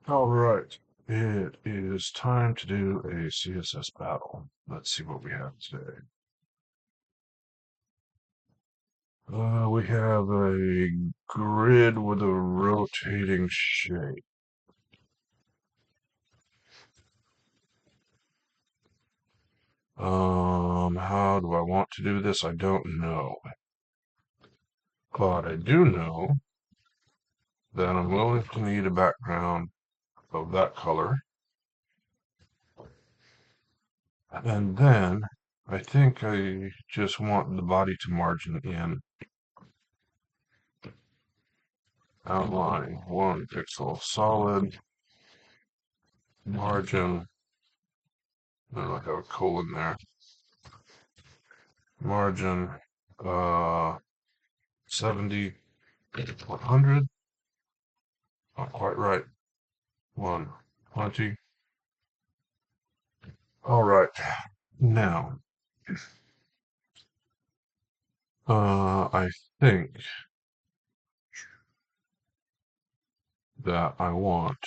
All right, it is time to do a CSS battle. Let's see what we have today. We have a grid with a rotating shape. How do I want to do this? I don't know. But I do know that I'm going to need a background of that color. And then I think I just want the body to margin in. Outline 1 pixel solid. Margin. I have a colon there. Margin 70, 100. Not quite right. 120. All right. Now, I think that I want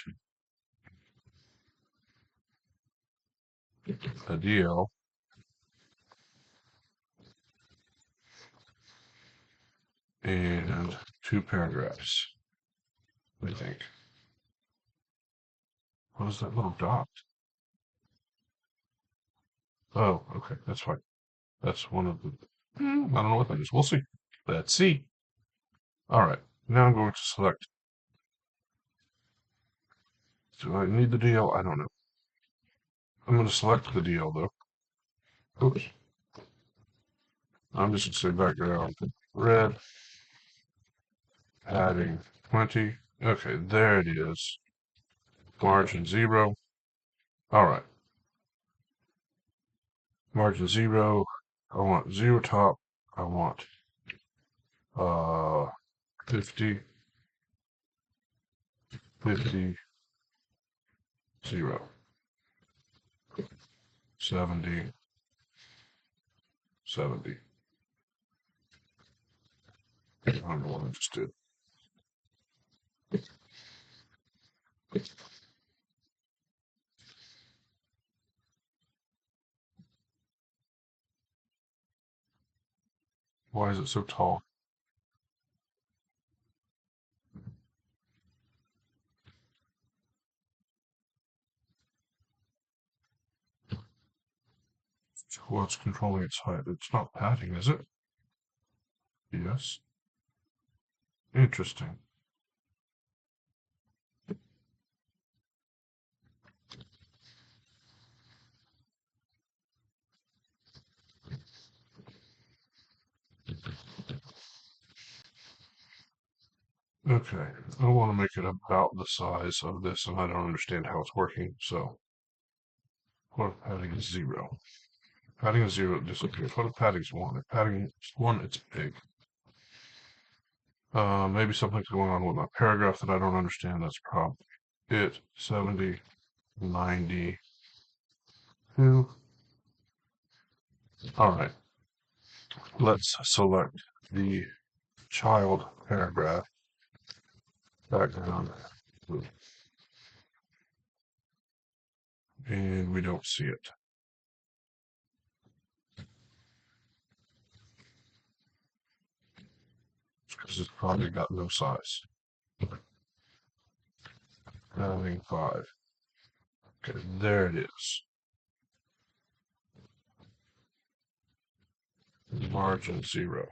a DL and 2 paragraphs. I think. What is that little dot? Oh, okay, that's fine. That's one of the. I don't know what that is. We'll see. Let's see. All right. Now I'm going to select. Do I need the DL? I don't know. I'm going to select the DL though. Oops. I'm just going to say background red, padding 20. Okay, there it is. Margin 0. All right. Margin 0. I want 0 top. I want 50, 50, 0, 70, 70. I don't know what I just did. Why is it so tall? What's controlling its height? It's not padding, is it? Yes. Interesting. Okay, I want to make it about the size of this, and I don't understand how it's working, so what if padding is 0? Padding is 0, it disappears. What if padding is 1? If padding is 1, it's big. Maybe something's going on with my paragraph that I don't understand. That's probably it. 70, 90, 2. All right. Let's select the child paragraph background, and we don't see it. Because it's probably got no size. Padding 5. Okay, there it is. Margin 0.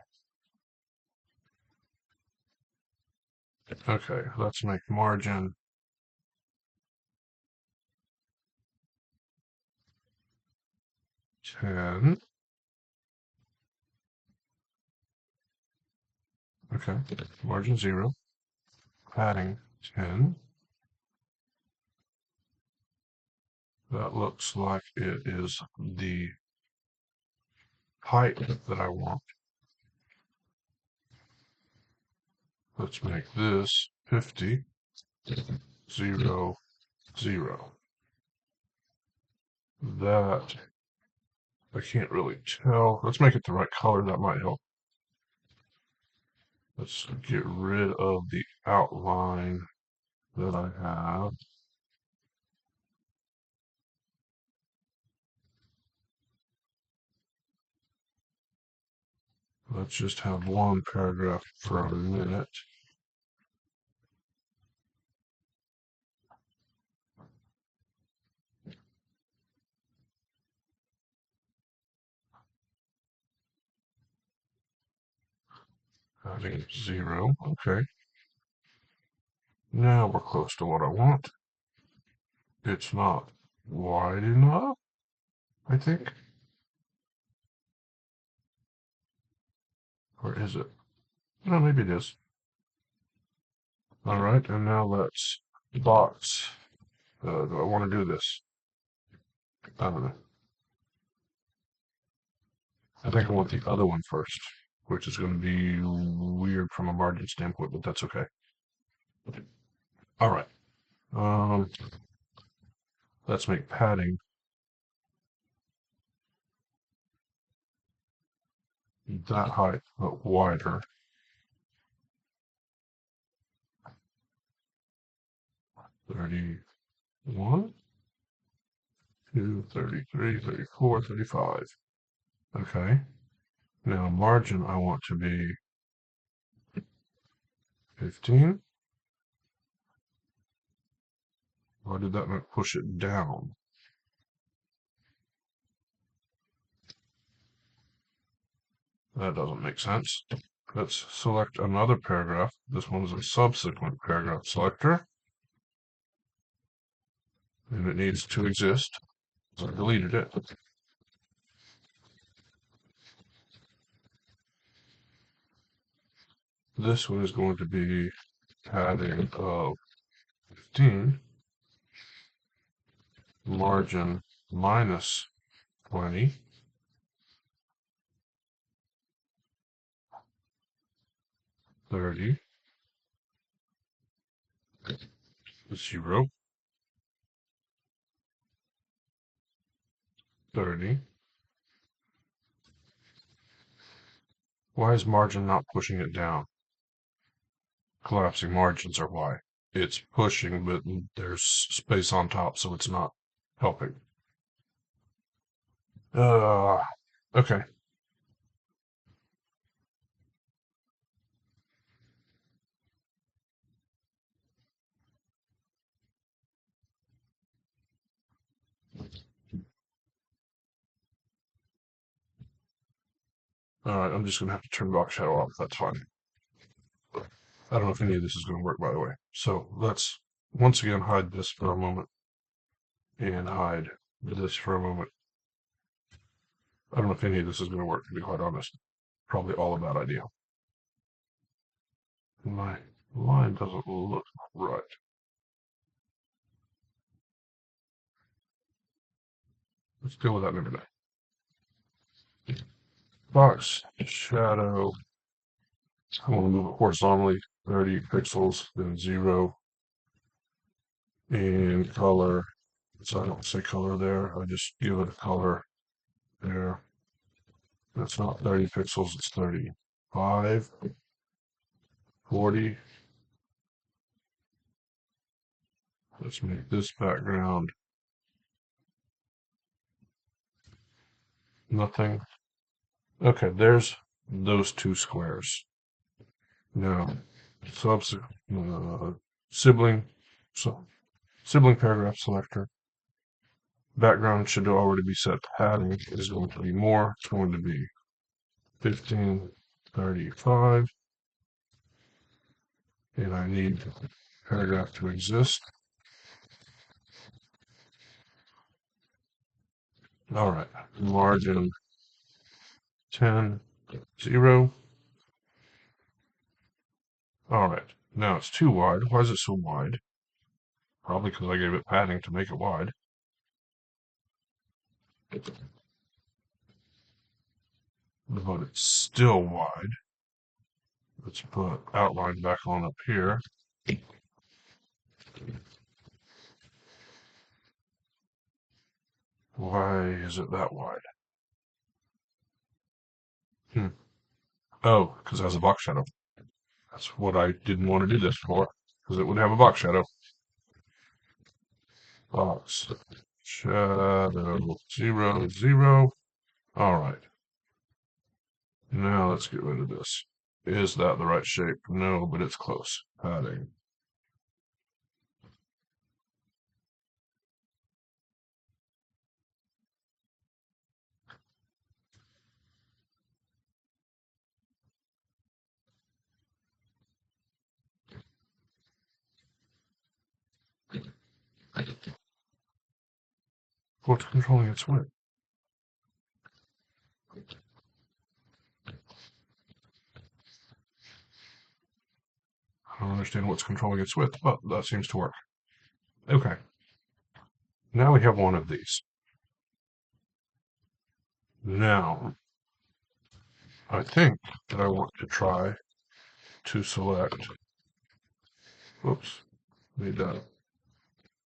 Okay, let's make margin 10. Okay, margin 0. Padding 10. That looks like it is the height that I want. Let's make this 50, 0, 0. That, I can't really tell. Let's make it the right color. That might help. Let's get rid of the outline that I have. Let's just have one paragraph for a minute. Adding 0. Okay. Now we're close to what I want. It's not wide enough, I think. Or is it? No, maybe it is. All right, and now let's box. Do I want to do this? I don't know. I think I want the other one first, which is going to be weird from a margin standpoint, but that's okay. All right. Um, let's make padding that height, but wider. 31, 2, 33, 34, 35. Okay. Now margin I want to be 15. Why did that not push it down? That doesn't make sense. Let's select another paragraph. This one's a subsequent paragraph selector. And it needs to exist. So I deleted it. This one is going to be padding of 15, margin minus 20, 30, 0, 30. Why is margin not pushing it down? Collapsing margins are why. It's pushing, but there's space on top, so it's not helping. Okay. All right, I'm just going to have to turn box shadow off. That's fine. I don't know if any of this is going to work, by the way. So let's once again hide this for a moment and hide this for a moment. I don't know if any of this is going to work, to be quite honest. Probably all a bad idea. My line doesn't look right. Let's deal with that in a minute. Box shadow. I want to move it horizontally, 30 pixels, then 0. And color. So I don't say color there. I just give it a color there. That's not 30 pixels, it's 35, 40. Let's make this background nothing. Okay, there's those two squares. Now, subsequent sibling, so sibling paragraph selector. Background should already be set. Padding is going to be more. It's going to be 1535. And I need paragraph to exist. All right, margin 10, 0. All right, now it's too wide. Why is it so wide? Probably because I gave it padding to make it wide. But it's still wide. Let's put outline back on up here. Why is it that wide? Oh, because it has a box shadow. That's what I didn't want to do this for, because it would have a box shadow. Box shadow 0, 0. All right. Now let's get rid of this. Is that the right shape? No, but it's close. Padding. What's controlling its width? I don't understand what's controlling its width, but that seems to work. Okay. Now we have one of these. Now, I think that I want to try to select, whoops, made that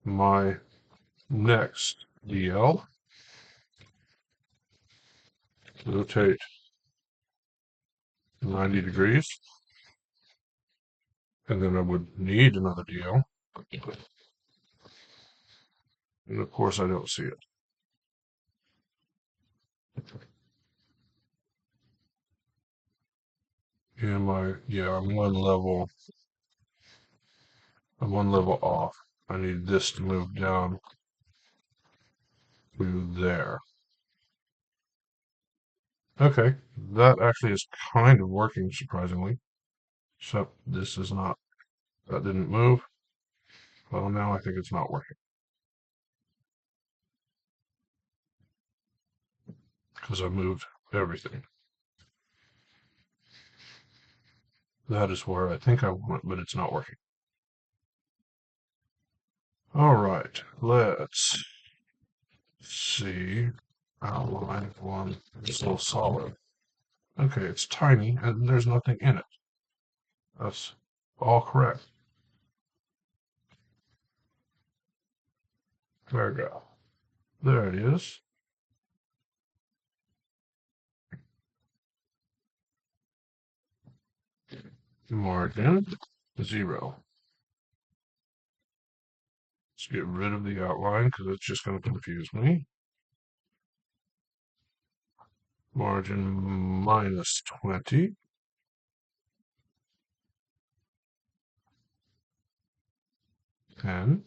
my next DL, rotate 90 degrees, and then I would need another DL, and of course I don't see it. I'm one level off. I need this to move down to there. Okay, that actually is kind of working, surprisingly. Except this is not, that didn't move. Well, now I think it's not working. Because I moved everything. That is where I think I want, but it's not working. All right, let's see. Outline one, still solid. Okay, it's tiny and there's nothing in it. That's all correct. Paragraph. There it is. Margin 0. Let's get rid of the outline because it's just going to confuse me. Margin minus 20. 10.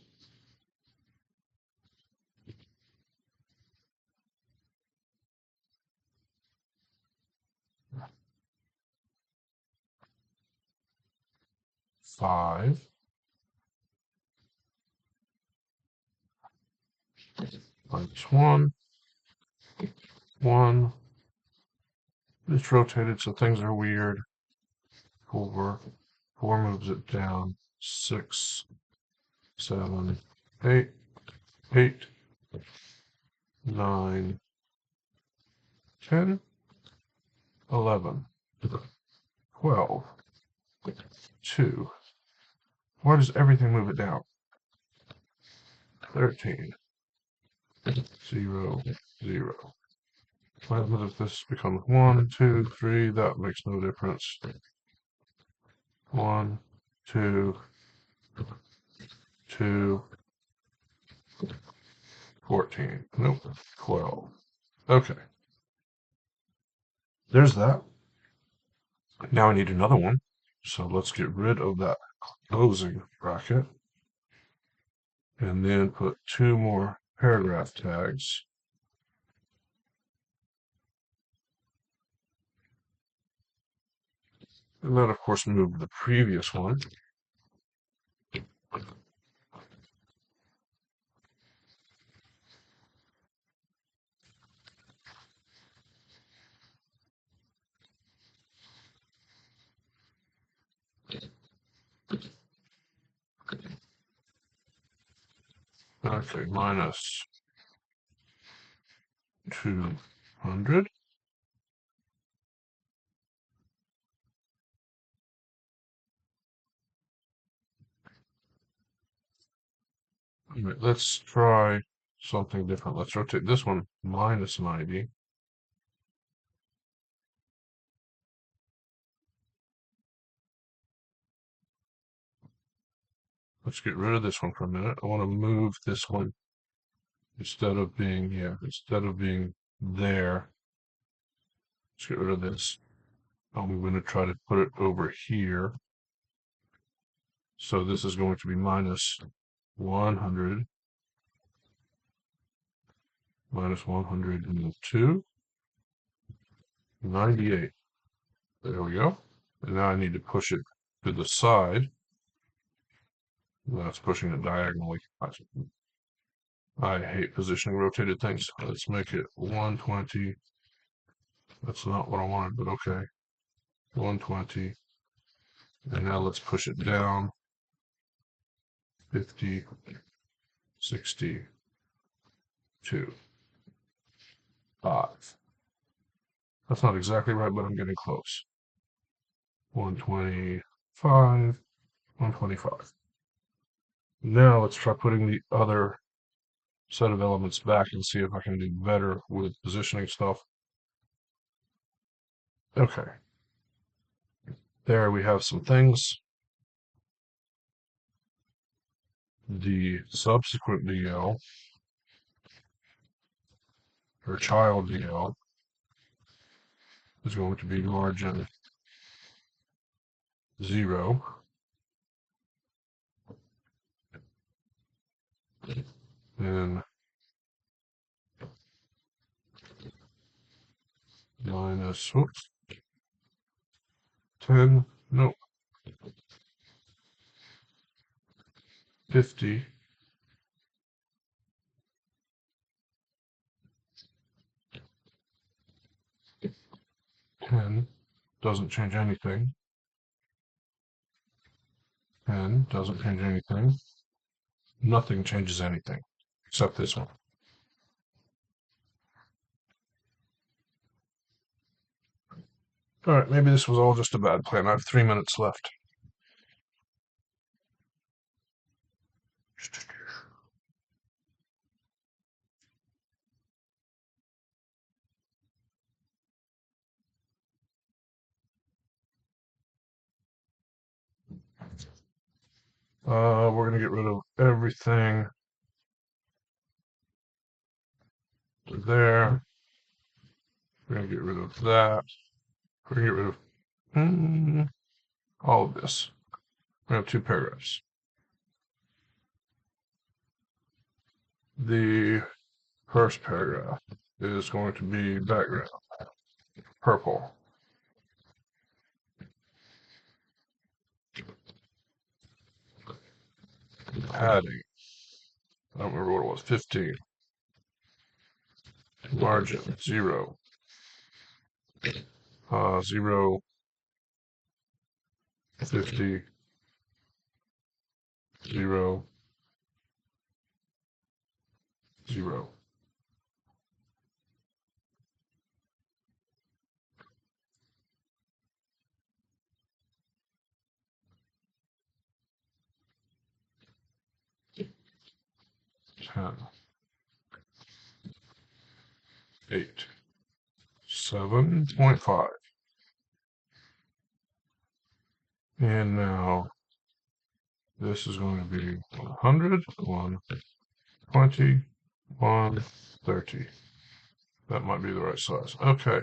5. Minus 1. 1. It's rotated so things are weird. 4. 4 moves it down. 6. 7. 8. 8. 9. 10. 11. 12. 2. Why does everything move it down? 13. 0. 0. What happens if this becomes 1, 2, 3? That makes no difference. 1, 2, 2, 14. Nope. 12. Okay. There's that. Now I need another one. So let's get rid of that closing bracket. And then put 2 more paragraph tags. And then, of course, move the previous one. Okay, minus 200. All right, let's try something different. Let's rotate this one minus 90. Let's get rid of this one for a minute. I want to move this one instead of being there. Let's get rid of this. I'm going to try to put it over here. So this is going to be minus 100, minus 102, 98. There we go. And now I need to push it to the side. That's pushing it diagonally. I hate positioning rotated things. Let's make it 120. That's not what I wanted, but okay. 120. And now let's push it down. 50, 60, 2, 5. That's not exactly right, but I'm getting close. 125, 125. Now let's try putting the other set of elements back and see if I can do better with positioning stuff. Okay. There we have some things. The subsequent DL, or child DL, is going to be margin 0. And minus, whoops, 10, no, 50, 10, doesn't change anything, 10, doesn't change anything, nothing changes anything, except this one. Alright, maybe this was all just a bad plan. I have 3 minutes left. We're gonna get rid of everything there. We're gonna get rid of that. We're gonna get rid of all of this. We have 2 paragraphs. The first paragraph is going to be background, purple. Padding, I don't remember what it was, 15. Margin, 0. 0, 50, 0, 0. Ten, 8, 7.5. And now this is going to be 100, 120, 130. That might be the right size. Okay.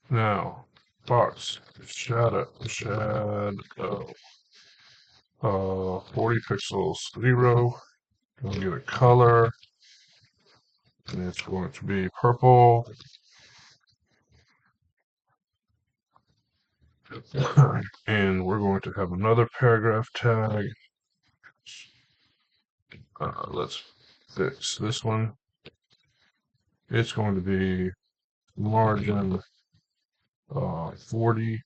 Now, box, shadow, 40 pixels, 0. Gonna get a color, and it's going to be purple. And we're going to have another paragraph tag. Let's fix this one. It's going to be margin 40.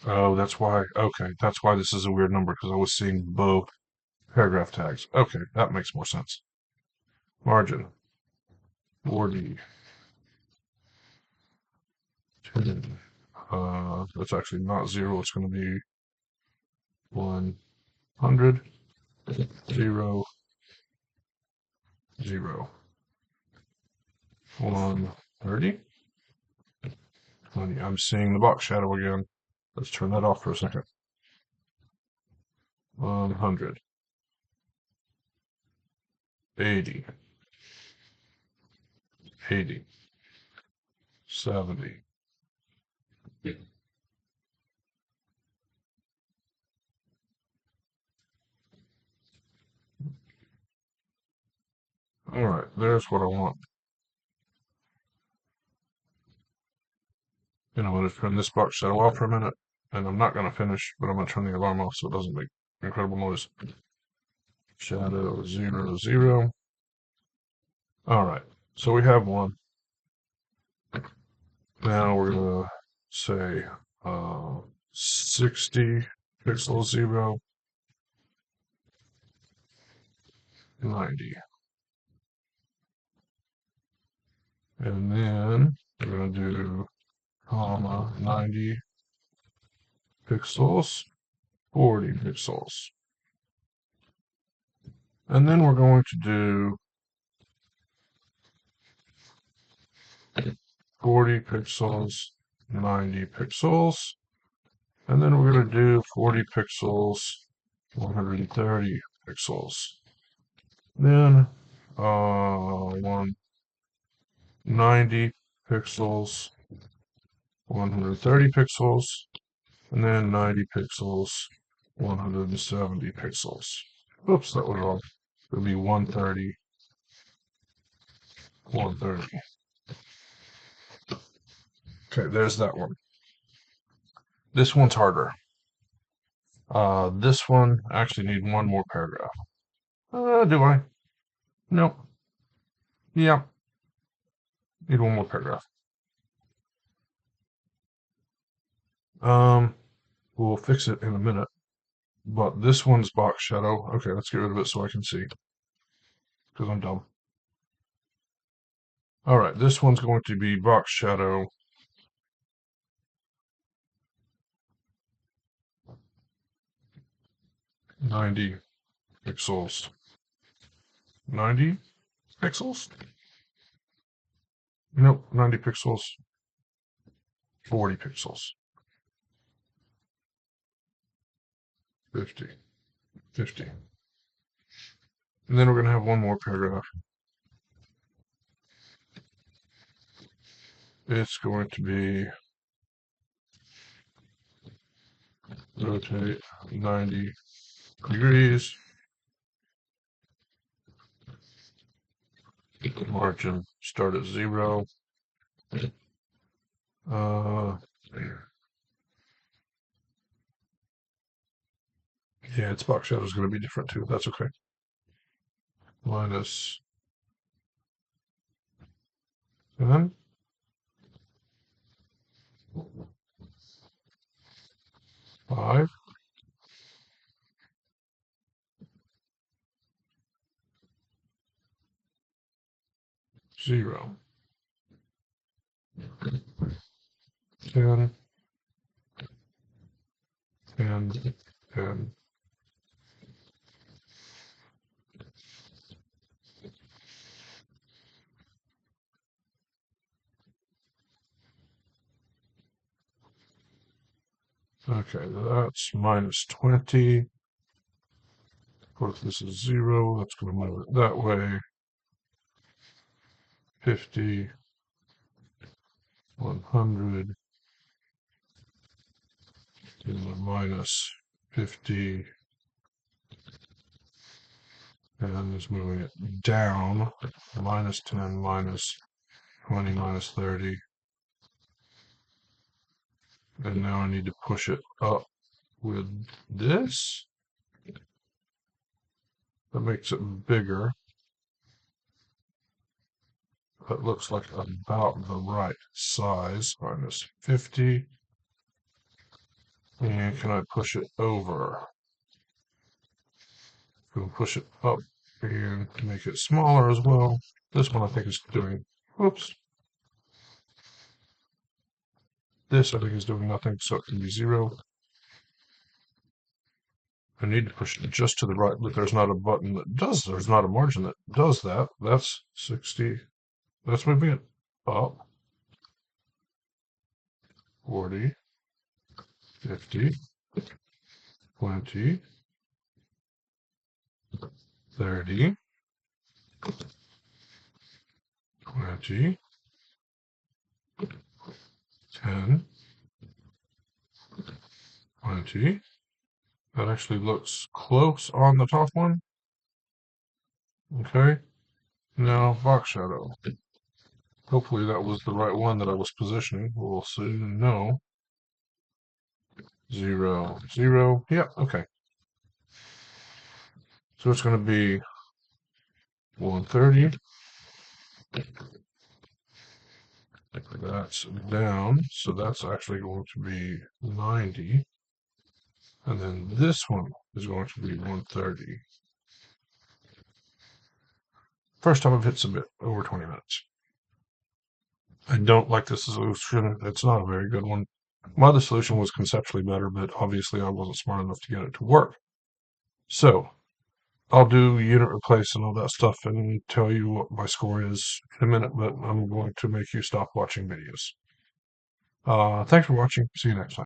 Oh, that's why. Okay, that's why this is a weird number, because I was seeing both paragraph tags. Okay, that makes more sense. Margin 40. 10. That's actually not 0. It's going to be 100, 0, 0. 130, 20. I'm seeing the box shadow again. Let's turn that off for a second. 100. 80, 80, 70. All right, there's what I want. And I'm going to turn this box shadow off for a minute. And I'm not going to finish, but I'm going to turn the alarm off so it doesn't make incredible noise. Shadow 0, 0. All right, so we have one. Now we're going to say 60 pixel 0, 90. And then we're going to do comma 90 pixels, 40 pixels. And then we're going to do 40 pixels, 90 pixels. And then we're going to do 40 pixels, 130 pixels. Then 190 pixels, 130 pixels, and then 90 pixels, 170 pixels. Oops, that was wrong. It would be 130, 130. Okay, there's that one. This one's harder. This one actually need one more paragraph. Do I? Nope. Yeah. Need one more paragraph. We'll fix it in a minute. But this one's box shadow. Okay, let's get rid of it so I can see. Because I'm dumb. All right, this one's going to be box shadow. $90 pixels. 90 pixels? Nope, 90 pixels. 40 pixels. 50. 50. And then we're going to have one more paragraph. It's going to be rotate 90 degrees. Margin start at 0. Yeah, its box shadow is going to be different too. That's okay. Minus 10. 5. 0. 10. 10. 10. Okay, that's minus 20. Of course, this is 0. That's going to move it that way. 50. 100. Minus 50. And it's moving it down. Minus 10, minus 20, minus 30. And now I need to push it up with this. That makes it bigger. That looks like about the right size. Minus 50. And can I push it over? We'll push it up and make it smaller as well. This one I think is doing, whoops. This I think is doing nothing, so it can be 0. I need to push it just to the right, but there's not a button that does, there's not a margin that does that. That's 60. That's moving it up. 40, 50, 20, 30, 20, 10, 20. That actually looks close on the top one. Okay. Now, box shadow. Hopefully that was the right one that I was positioning. We'll soon know. 0, 0. Yeah, okay. So it's going to be 130. That's down, so that's actually going to be 90. And then this one is going to be 130. First time I've hit submit over 20 minutes. I don't like this solution. It's not a very good one. My other solution was conceptually better, but obviously I wasn't smart enough to get it to work. So I'll do unit replace and all that stuff and tell you what my score is in a minute, but I'm going to make you stop watching videos. Thanks for watching. See you next time.